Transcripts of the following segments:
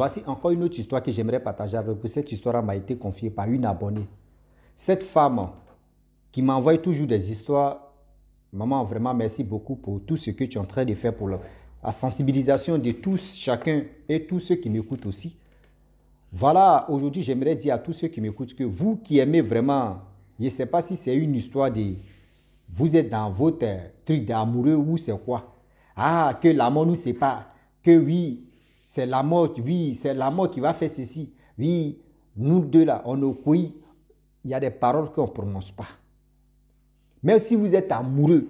Voici encore une autre histoire que j'aimerais partager avec vous. Cette histoire m'a été confiée par une abonnée. Cette femme qui m'envoie toujours des histoires, maman, vraiment merci beaucoup pour tout ce que tu es en train de faire pour la sensibilisation de tous, chacun et tous ceux qui m'écoutent aussi. Voilà, aujourd'hui, j'aimerais dire à tous ceux qui m'écoutent que vous qui aimez vraiment, je ne sais pas si c'est une histoire de... Vous êtes dans votre truc d'amoureux ou c'est quoi? Ah, que l'amour nous sépare. Que oui, c'est la mort, oui, c'est la mort qui va faire ceci. Oui, nous deux là, on est couilles. Il y a des paroles qu'on ne prononce pas. Même si vous êtes amoureux,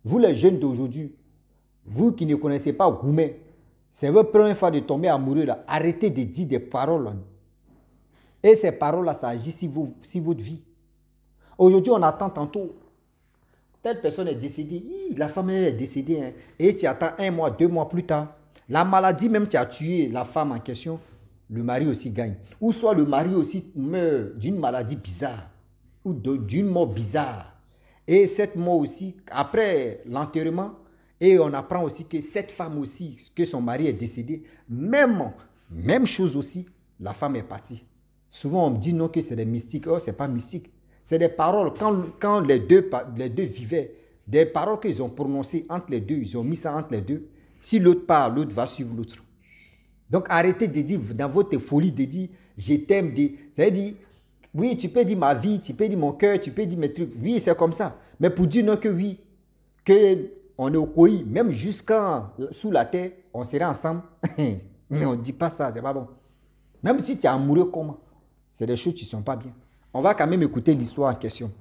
vous les jeunes d'aujourd'hui, vous qui ne connaissez pas Goumet, c'est votre première fois de tomber amoureux là, arrêtez de dire des paroles. Là. Et ces paroles là, ça agit sur votre vie. Aujourd'hui, on attend tantôt. Telle personne est décédée, la femme est décédée, hein, et tu attends 1 mois, 2 mois plus tard. La maladie même qui a tué la femme en question, le mari aussi gagne. Ou soit le mari aussi meurt d'une maladie bizarre, ou d'une mort bizarre. Et cette mort aussi, après l'enterrement, et on apprend aussi que cette femme aussi, que son mari est décédé, même chose aussi, la femme est partie. Souvent on me dit non que c'est des mystiques, oh c'est pas mystique. C'est des paroles, quand les deux vivaient, des paroles qu'ils ont prononcées entre les deux, ils ont mis ça entre les deux. Si l'autre part, l'autre va suivre l'autre. Donc arrêtez de dire, dans votre folie, de dire, je t'aime, c'est-à-dire, oui, tu peux dire ma vie, tu peux dire mon cœur, tu peux dire mes trucs, oui, c'est comme ça. Mais pour dire non que oui, qu'on est au coï, même jusqu'à sous la terre, on serait ensemble, mais on ne dit pas ça, c'est pas bon. Même si tu es amoureux, comment? C'est des choses qui ne sont pas bien. On va quand même écouter l'histoire en question.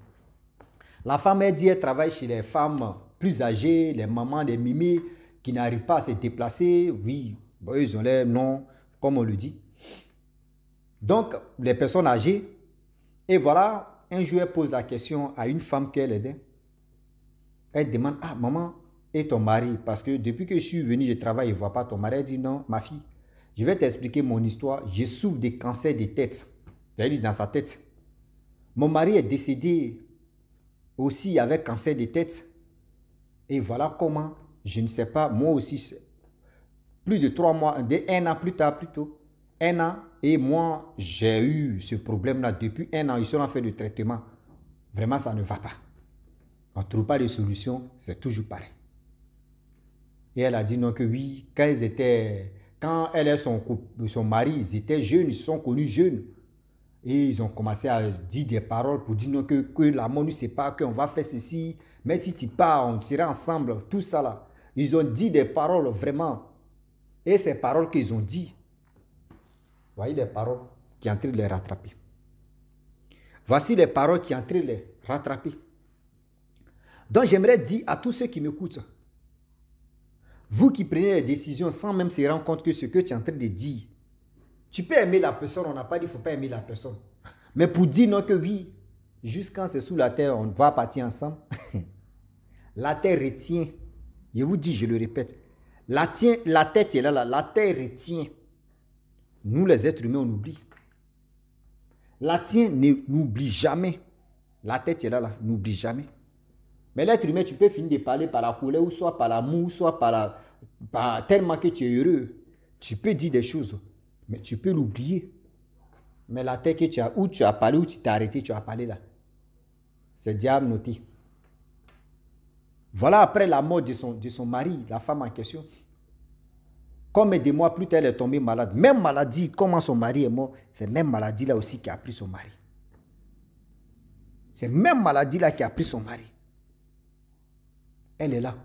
La femme, elle dit, elle travaille chez les femmes plus âgées, les mamans, les mimés, qui n'arrivent pas à se déplacer. Oui, bon, ils ont l'air non, comme on le dit. Donc, les personnes âgées. Et voilà, un jour, elle pose la question à une femme qu'elle aidait. Elle demande, ah, maman, et ton mari? Parce que depuis que je suis venu, je travaille, je ne vois pas ton mari. Elle dit, non, ma fille, je vais t'expliquer mon histoire. Je souffre de cancer de tête. Elle dit dans sa tête. Mon mari est décédé aussi avec cancer de tête. Et voilà comment, je ne sais pas, moi aussi, plus de 3 mois, 1 an plus tard, plutôt, 1 an, et moi, j'ai eu ce problème-là depuis 1 an. Ils sont en fait de traitement. Vraiment, ça ne va pas. On ne trouve pas de solution, c'est toujours pareil. Et elle a dit non que oui, quand elle et son mari, ils étaient jeunes, ils se sont connus jeunes. Et ils ont commencé à dire des paroles pour dire non, que l'amour ne sait pas, qu'on va faire ceci. Mais si tu pars, on sera ensemble, tout ça là. Ils ont dit des paroles vraiment. Et ces paroles qu'ils ont dit, voyez les paroles qui sont en train de les rattraper. Voici les paroles qui sont en train de les rattraper. Donc j'aimerais dire à tous ceux qui m'écoutent, vous qui prenez les décisions sans même se rendre compte que ce que tu es en train de dire, tu peux aimer la personne, on n'a pas dit qu'il ne faut pas aimer la personne. Mais pour dire non que oui, jusqu'à c'est sous la terre, on va partir ensemble. La terre retient. Je vous dis, je le répète. La tête est là, la terre retient. Nous les êtres humains, on oublie. La terre n'oublie jamais. La tête est là, n'oublie jamais. Mais l'être humain, tu peux finir de parler par la colère, ou soit par l'amour, soit par tellement que tu es heureux. Tu peux dire des choses. Mais tu peux l'oublier. Mais la tête que tu as, où tu as parlé, où tu t'es arrêté, tu as parlé là. C'est diable noté. Voilà après la mort de son mari, la femme en question. Combien de mois plus tard, elle est tombée malade. Même maladie, comment son mari est mort, c'est la même maladie là aussi qui a pris son mari. C'est la même maladie là qui a pris son mari. Elle est là.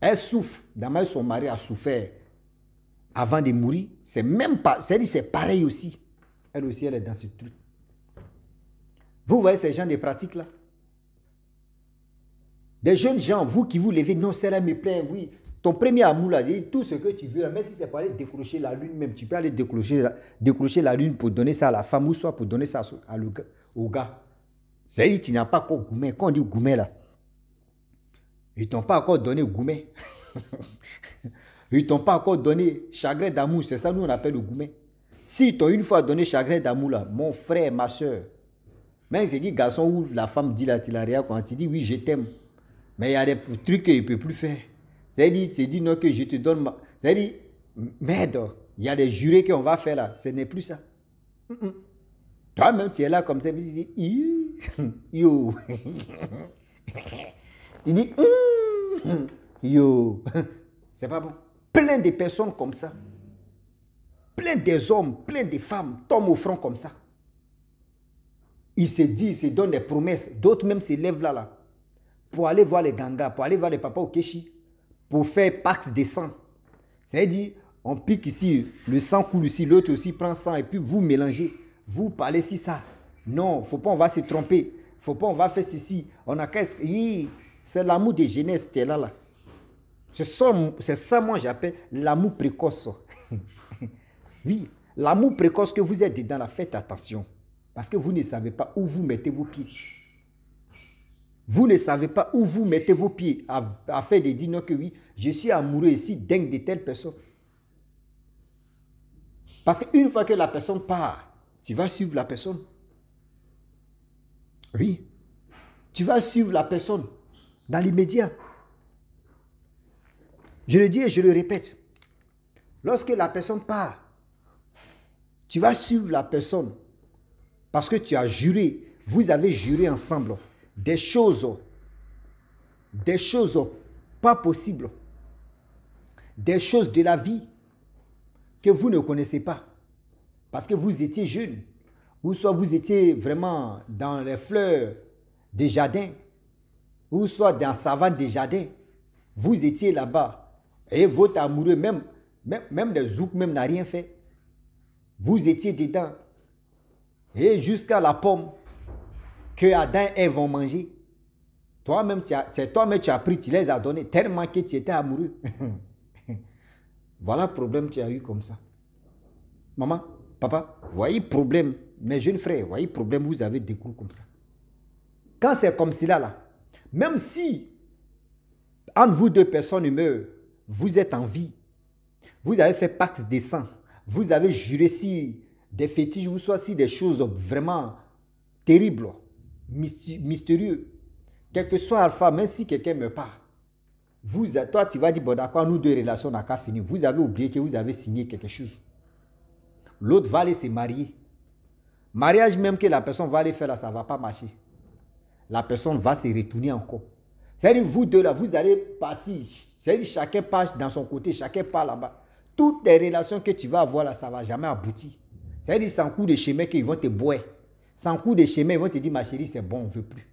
Elle souffre. D'abord, son mari a souffert avant de mourir. C'est même pas, c'est pareil aussi. Elle aussi, elle est dans ce truc. Vous voyez ces gens de pratiques là? Des jeunes gens, vous qui vous levez, non, c'est là me plaît, oui. Ton premier amour là, tout ce que tu veux, même si c'est pour aller décrocher la lune même, tu peux aller décrocher la lune pour donner ça à la femme ou soit pour donner ça au gars. C'est-à-dire tu n'as pas encore Goumet. Quand on dit Goumet là, ils ne t'ont pas encore donné Goumet. Ils ne t'ont pas encore donné chagrin d'amour, c'est ça nous on appelle le Goumet. Si t'ont une fois donné chagrin d'amour là, mon frère, ma soeur, même c'est dit garçon où la femme dit là, tu l'as rien quand tu dis oui je t'aime. Mais il y a des trucs qu'il ne peut plus faire. C'est dit non que je te donne c'est dit merde. Il y a des jurés qu'on va faire là. Ce n'est plus ça. Toi-même, tu es là comme ça. Tu dis, yo. Tu dis, yo. C'est pas bon. Plein de personnes comme ça. Plein des hommes, plein de femmes tombent au front comme ça. Ils se disent, ils se donnent des promesses. D'autres même se lèvent là. Pour aller voir les gangas, pour aller voir les papas au Kéchi. Pour faire pacte de sang. C'est-à-dire, on pique ici, le sang coule ici, l'autre aussi prend sang et puis vous mélangez. Vous parlez si ça. Non, faut pas, on va se tromper. Faut pas, on va faire ceci. On a qu'à... Oui, c'est l'amour de jeunesse qui est là. C'est ça, moi, j'appelle l'amour précoce. Oui, l'amour précoce que vous êtes dedans, là, faites attention. Parce que vous ne savez pas où vous mettez vos pieds. Vous ne savez pas où vous mettez vos pieds à faire des dire non que oui, je suis amoureux ici dingue de telle personne. Parce qu'une fois que la personne part, tu vas suivre la personne. Oui. Tu vas suivre la personne dans l'immédiat. Je le dis et je le répète. Lorsque la personne part, tu vas suivre la personne parce que tu as juré, vous avez juré ensemble des choses pas possibles, des choses de la vie que vous ne connaissez pas parce que vous étiez jeune ou soit vous étiez vraiment dans les fleurs des jardins ou soit dans la savane des jardins. Vous étiez là-bas et votre amoureux, même les zouks même n'a rien fait. Vous étiez dedans et jusqu'à la pomme que Adam et Ève vont manger. Toi-même, tu as pris, tu les as donnés tellement que tu étais amoureux. Voilà le problème que tu as eu comme ça. Maman, papa, voyez le problème. Mes jeunes frères, voyez le problème, vous avez des coups comme ça. Quand c'est comme cela, là, même si entre vous deux personnes meurent, vous êtes en vie, vous avez fait pacte de sang, vous avez juré si des fétiches ou soit si des choses vraiment terribles, mystérieux, quel que soit alpha, même si quelqu'un ne meurt pas, toi tu vas dire, bon d'accord, nous deux relations n'a qu'à finir. Vous avez oublié que vous avez signé quelque chose. L'autre va aller se marier. Mariage même que la personne va aller faire là, ça ne va pas marcher. La personne va se retourner encore. C'est-à-dire vous deux là, vous allez partir. C'est-à-dire chacun part dans son côté, chacun part là-bas. Toutes les relations que tu vas avoir là, ça ne va jamais aboutir. C'est-à-dire c'est en cours de chemin qu'ils vont te boire. C'est en cours de chemin, ils vont te dire, ma chérie, c'est bon, on ne veut plus.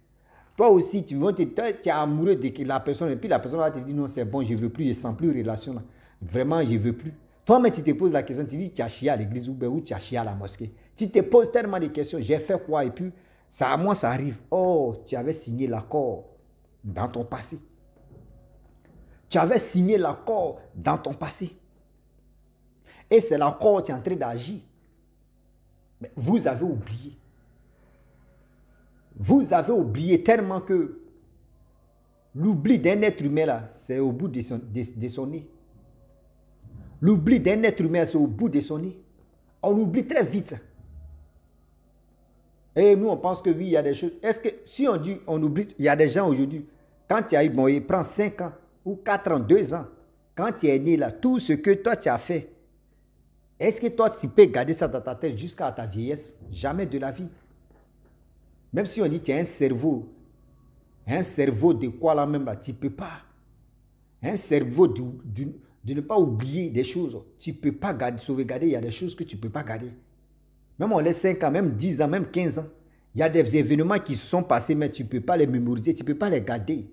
Toi aussi, tu es amoureux de la personne et puis la personne va te dire, non, c'est bon, je ne veux plus, je ne sens plus de relation là. Vraiment, je ne veux plus. Toi-même, tu te poses la question, tu dis, tu as chié à l'église ou tu as chié à la mosquée. Tu te poses tellement de questions, j'ai fait quoi? Et puis, ça, à moi, ça arrive. Oh, tu avais signé l'accord dans ton passé. Tu avais signé l'accord dans ton passé. Et c'est l'accord qui est en train d'agir. Mais vous avez oublié. Vous avez oublié tellement que l'oubli d'un être humain, là, c'est au bout de son nez. L'oubli d'un être humain, c'est au bout de son nez. On oublie très vite. Et nous, on pense que oui, il y a des choses. Est-ce que si on dit on oublie, il y a des gens aujourd'hui, quand tu as eu, bon, il prend 5 ans ou 4 ans, 2 ans, quand tu es né là, tout ce que toi tu as fait, est-ce que toi tu peux garder ça dans ta tête jusqu'à ta vieillesse? Jamais de la vie. Même si on dit tu as un cerveau de quoi là même là, tu ne peux pas. Un cerveau de ne pas oublier des choses. Tu ne peux pas sauvegarder, il y a des choses que tu ne peux pas garder. Même on laisse 5 ans, même 10 ans, même 15 ans. Il y a des événements qui se sont passés, mais tu ne peux pas les mémoriser, tu ne peux pas les garder.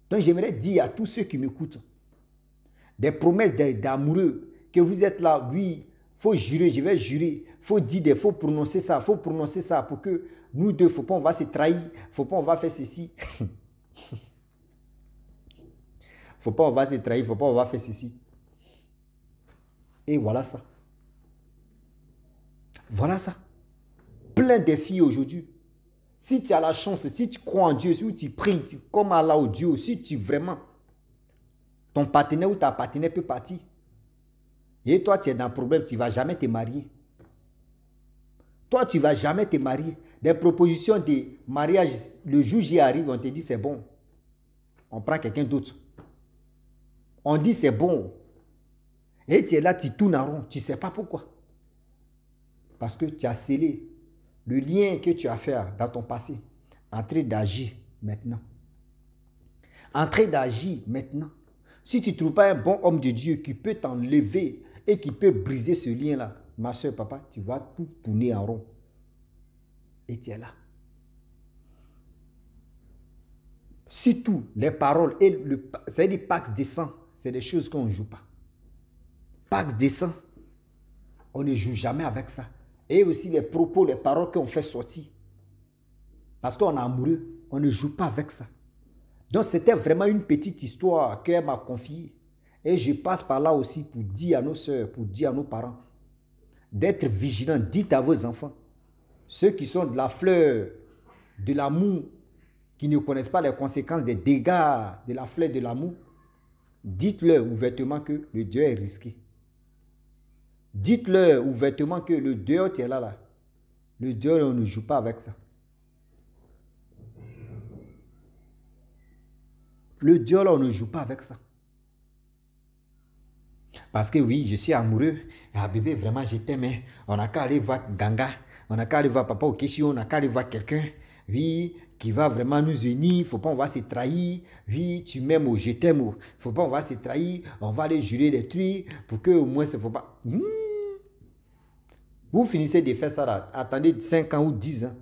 Donc j'aimerais dire à tous ceux qui m'écoutent, des promesses d'amoureux, que vous êtes là, oui, il faut jurer, je vais jurer, il faut dire, il faut prononcer ça pour que nous deux, il ne faut pas on va se trahir, il ne faut pas on va faire ceci. Il ne faut pas on va se trahir, il ne faut pas on va faire ceci. Et voilà ça. Voilà ça. Plein de filles aujourd'hui. Si tu as la chance, si tu crois en Dieu, si tu pries comme Allah au Dieu, si tu vraiment, ton partenaire ou ta partenaire peut partir. Et toi, tu es dans le problème, tu ne vas jamais te marier. Toi, tu ne vas jamais te marier. Des propositions de mariage, le jour j'y arrive, on te dit c'est bon. On prend quelqu'un d'autre. On dit c'est bon. Et tu es là, tu tournes en rond. Tu ne sais pas pourquoi. Parce que tu as scellé le lien que tu as fait dans ton passé en train d'agir maintenant. En train d'agir maintenant. Si tu ne trouves pas un bon homme de Dieu qui peut t'enlever et qui peut briser ce lien-là, ma soeur, papa, tu vas tout tourner en rond. Et tu es là. Surtout les paroles et c'est-à-dire Pax des sang, c'est des choses qu'on ne joue pas. Pax des sang, on ne joue jamais avec ça. Et aussi les propos, les paroles qu'on fait sortir. Parce qu'on est amoureux, on ne joue pas avec ça. Donc c'était vraiment une petite histoire qu'elle m'a confiée. Et je passe par là aussi pour dire à nos soeurs, pour dire à nos parents, d'être vigilants. Dites à vos enfants, ceux qui sont de la fleur, de l'amour, qui ne connaissent pas les conséquences des dégâts de la fleur de l'amour, dites-leur ouvertement que le Dieu est risqué. Dites-leur ouvertement que le Dieu tu es là. Le Dieu, on ne joue pas avec ça. Le Dieu, là, on ne joue pas avec ça. Parce que oui, je suis amoureux. Ah bébé, vraiment, je t'aime. On n'a qu'à aller voir Ganga. On n'a qu'à aller voir Papa Okechi. On n'a qu'à aller voir quelqu'un. Oui, qui va vraiment nous unir. Il ne faut pas, on va se trahir. Oui, tu m'aimes ou je t'aime. Il ne faut pas, on va se trahir. On va aller jurer des trucs pour que au moins, il ne faut pas. Vous finissez de faire ça là. Attendez 5 ans ou 10 ans.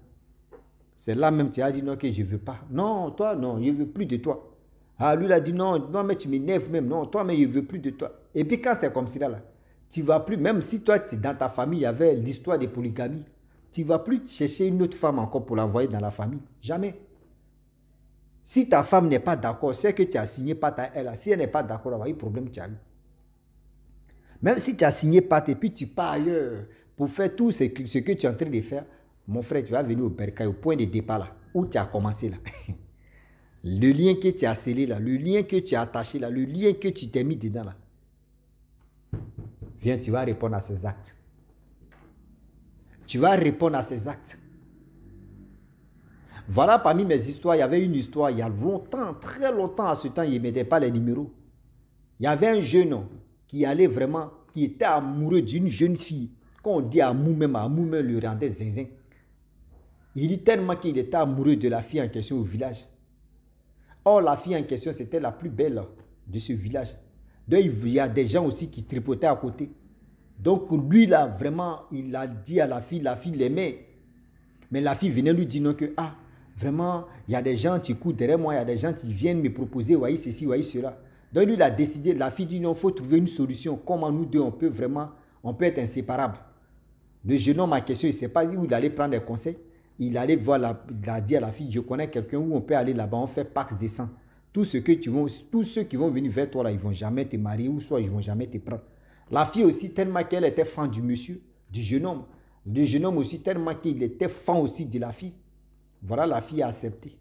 C'est là même tu as dit non, que je ne veux pas. Non, toi, non, je ne veux plus de toi. Ah, lui, il a dit non, non, mais tu m'énerves même. Non, toi, mais je ne veux plus de toi. Et puis quand c'est comme ça, là, tu ne vas plus, même si toi, dans ta famille, il y avait l'histoire de polygamie, tu ne vas plus chercher une autre femme encore pour l'envoyer dans la famille. Jamais. Si ta femme n'est pas d'accord, c'est que tu as signé pas ta elle. Si elle n'est pas d'accord, il y a un problème, tu as eu. Même si tu as signé pas et puis tu pars ailleurs pour faire tout ce que tu es en train de faire, mon frère, tu vas venir au bercail, au point de départ là, où tu as commencé là. Le lien que tu as scellé là, le lien que tu as attaché là, le lien que tu t'es mis dedans là. Viens, tu vas répondre à ces actes. Tu vas répondre à ces actes. Voilà, parmi mes histoires, il y avait une histoire, il y a longtemps, très longtemps à ce temps, il ne mettait pas les numéros. Il y avait un jeune homme qui allait vraiment, qui était amoureux d'une jeune fille. Quand on dit amour même le rendait zinzin. Il dit tellement qu'il était amoureux de la fille en question au village. Or, la fille en question, c'était la plus belle de ce village. Donc, il y a des gens aussi qui tripotaient à côté. Donc, lui, là, vraiment, il a dit à la fille l'aimait. Mais la fille venait lui dire non, que, ah, vraiment, il y a des gens qui courent derrière moi, il y a des gens qui viennent me proposer, voyez ceci, voyez cela. Donc, lui, il a décidé, la fille dit non, il faut trouver une solution. Comment nous deux, on peut être inséparables. Le jeune homme en question, il ne sait pas où il allait prendre des conseils. Il allait voir dire à la fille, je connais quelqu'un où on peut aller là-bas, on fait Pax des sang. Tous ceux qui vont venir vers toi là, ils ne vont jamais te marier ou soit ils ne vont jamais te prendre. La fille aussi, tellement qu'elle était fan du monsieur, du jeune homme. Le jeune homme aussi, tellement qu'il était fan aussi de la fille. Voilà, la fille a accepté.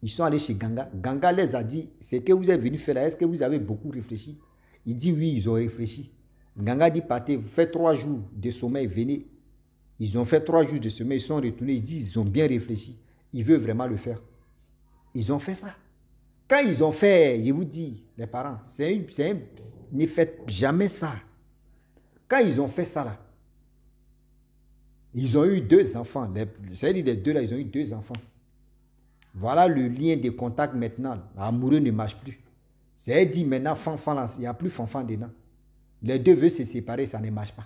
Ils sont allés chez Ganga. Ganga les a dit, c'est que vous êtes venu faire là, est-ce que vous avez beaucoup réfléchi? Il dit oui, ils ont réfléchi. Ganga dit, partez, vous faites 3 jours de sommeil, venez. Ils ont fait 3 jours de sommeil, ils sont retournés, ils disent, ils ont bien réfléchi. Ils veulent vraiment le faire. Ils ont fait ça. Quand ils ont fait, je vous dis, les parents, ne faites jamais ça. Quand ils ont fait ça là, ils ont eu 2 enfants. C'est-à-dire les deux là, ils ont eu 2 enfants. Voilà le lien de contact maintenant. L'amoureux ne marche plus. C'est-à-dire maintenant, fanfan là, il n'y a plus fanfan dedans. Les deux veulent se séparer, ça ne marche pas.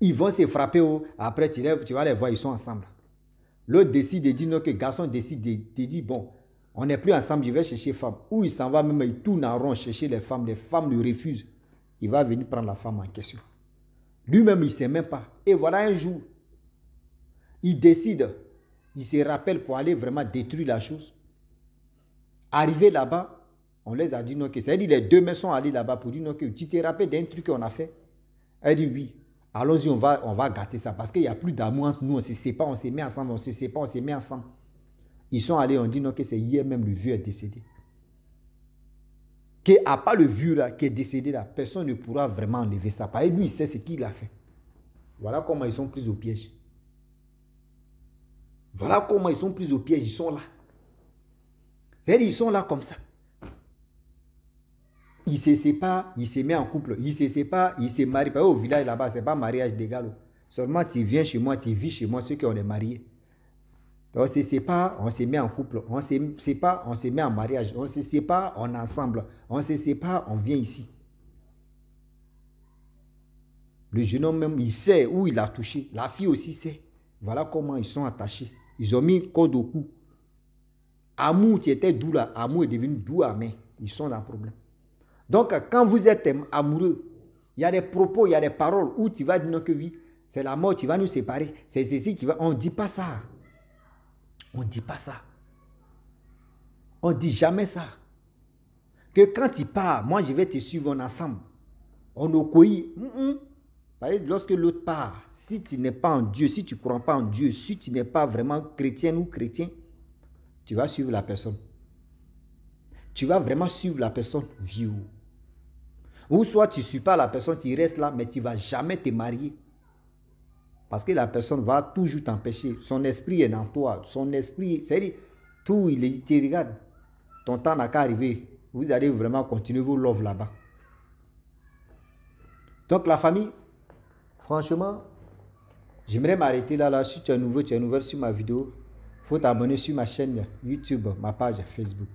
Ils vont se frapper, après tu vas les voir, ils sont ensemble. L'autre décide de dire non, que le garçon décide de dire bon, on n'est plus ensemble, je vais chercher femme. Ou il s'en va même, il tourne en rond chercher les femmes le refusent. Il va venir prendre la femme en question. Lui-même, il ne sait même pas. Et voilà un jour, il décide, il se rappelle pour aller vraiment détruire la chose. Arrivé là-bas, on les a dit non, que c'est-à-dire les 2 mères sont allés là-bas pour dire non, que tu te rappelles d'un truc qu'on a fait? Elle dit oui. Allons-y, on va gâter ça parce qu'il n'y a plus d'amour entre nous, on ne se sépare, on se met ensemble, on se sépare, on se met ensemble. Ils sont allés, on dit non, que c'est hier même le vieux est décédé. À part le vieux là, qui est décédé là, personne ne pourra vraiment enlever ça. Parce que lui, il sait ce qu'il a fait. Voilà comment ils sont pris au piège. Voilà comment ils sont pris au piège, ils sont là. C'est-à-dire, ils sont là comme ça. Il se sépare, il se met en couple. Il se sépare, il se marie. Parce qu'au village là-bas, ce n'est pas mariage d'égal. Seulement, tu viens chez moi, tu vis chez moi, ceux qui on est mariés. Donc, on se sépare, on se met en couple. On se sépare, on se met en mariage. On se sépare, on est ensemble. On se sépare, on vient ici. Le jeune homme même, il sait où il a touché. La fille aussi sait. Voilà comment ils sont attachés. Ils ont mis code au cou. Amour, tu étais doux là. Amour est devenu doux à main. Ils sont dans le problème. Donc, quand vous êtes amoureux, il y a des propos, il y a des paroles où tu vas dire non que oui, c'est la mort qui va nous séparer. C'est ceci qui va... On ne dit pas ça. On ne dit pas ça. On ne dit jamais ça. Que quand tu pars, moi je vais te suivre ensemble. On obéit. Lorsque l'autre part, si tu n'es pas en Dieu, si tu ne crois pas en Dieu, si tu n'es pas vraiment chrétien ou chrétien, tu vas suivre la personne. Tu vas vraiment suivre la personne vieux. Ou soit tu ne suis pas la personne, tu restes là, mais tu ne vas jamais te marier. Parce que la personne va toujours t'empêcher. Son esprit est dans toi. Son esprit, c'est-à-dire, tout, il te regarde. Ton temps n'a qu'à arriver. Vous allez vraiment continuer vos love là-bas. Donc la famille, franchement, j'aimerais m'arrêter là. Si tu es nouveau, tu es nouvelle sur ma vidéo, il faut t'abonner sur ma chaîne YouTube, ma page Facebook.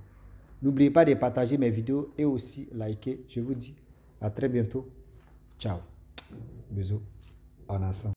N'oubliez pas de partager mes vidéos et aussi liker. Je vous dis à très bientôt. Ciao. Bisous. En ensemble.